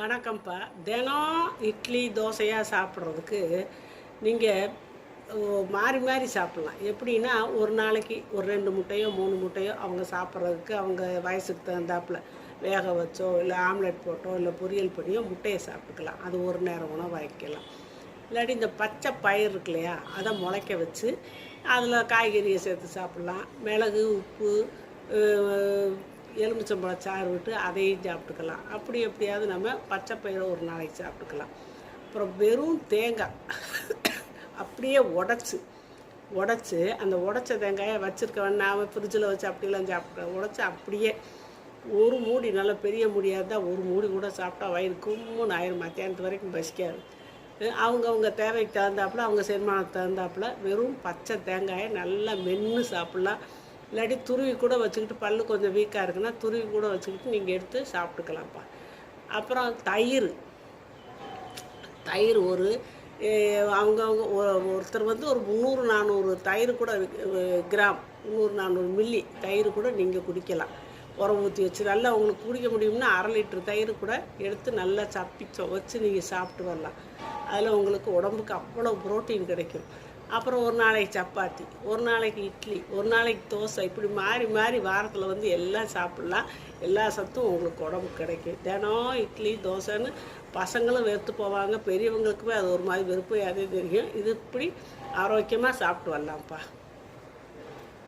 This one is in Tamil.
வணக்கம்ப்பா. தினம் இட்லி தோசையாக சாப்பிட்றதுக்கு நீங்கள் மாறி மாறி சாப்பிட்லாம். எப்படின்னா, ஒரு நாளைக்கு ஒரு 2 முட்டையோ 3 முட்டையோ அவங்க சாப்பிட்றதுக்கு அவங்க வயசுக்கு தகுந்தாப்புல வேக வச்சோ இல்லை ஆம்லெட் போட்டோ இல்லை பொரியல் பண்ணியோ முட்டையை சாப்பிட்டுக்கலாம். அது ஒரு நேரம் உணவு வைக்கலாம். இல்லாட்டி இந்த பச்சை பயிர் இருக்கு இல்லையா, அதை முளைக்க வச்சு அதில் காய்கறியை சேர்த்து சாப்பிட்லாம். மிளகு, உப்பு, எலுமிச்சம்பழம் சாறு விட்டு அதையும் சாப்பிட்டுக்கலாம். அப்படி எப்படியாவது நம்ம பச்சை பயிரை ஒரு நாளைக்கு சாப்பிட்டுக்கலாம். அப்புறம் வெறும் தேங்காய் அப்படியே உடச்சி அந்த உடச்ச தேங்காயை வச்சுருக்கவன் நாம் ஃப்ரிட்ஜில் வச்சு அப்படிலாம் சாப்பிட்றேன். உடச்சி அப்படியே ஒரு மூடி, நல்ல பெரிய மூடியாக இருந்தால் ஒரு மூடி கூட சாப்பிட்டா வயிறு கும்முன்னு ஆயிரும். மத்தியானத்து வரைக்கும் பசிக்காது. அவங்கவுங்க தேவைக்கு தகுந்தாப்புல, அவங்க செரிமானத்துக்கு தகுந்தாப்புல வெறும் பச்சை தேங்காயை நல்லா மென்று சாப்பிட்லாம். இல்லாட்டி துருவி கூட வச்சுக்கிட்டு, பல் கொஞ்சம் வீக்காக இருக்குன்னா துருவி கூட வச்சுக்கிட்டு நீங்கள் எடுத்து சாப்பிட்டுக்கலாம்ப்பா. அப்புறம் தயிர் ஒரு அவங்கவுங்க ஒருத்தர் ஒரு 300-400 தயிர் கூட கிராம் 300-400 மில்லி தயிர் கூட நீங்கள் குடிக்கலாம். உரம் ஊற்றி வச்சு நல்லா உங்களுக்கு குடிக்க முடியும்னா 1/2 லிட்டர் தயிர் கூட எடுத்து நல்லா சப்பி வச்சு நீங்கள் சாப்பிட்டு வரலாம். அதில் உங்களுக்கு உடம்புக்கு அவ்வளோ புரோட்டீன் கிடைக்கும். அப்புறம் ஒரு நாளைக்கு சப்பாத்தி, ஒரு நாளைக்கு இட்லி, ஒரு நாளைக்கு தோசை, இப்படி மாறி மாறி வாரத்தில் எல்லாம் சாப்பிட்லாம். எல்லா சத்தும் உங்களுக்கு உடம்புக்கு கிடைக்கும். தினம் இட்லி தோசைன்னு பசங்களும் வெறுத்து போவாங்க, பெரியவங்களுக்குமே அது ஒரு மாதிரி வெறுப்பு அதே தெரியும். இது இப்படி ஆரோக்கியமாக சாப்பிட்டு வரலாம்ப்பா.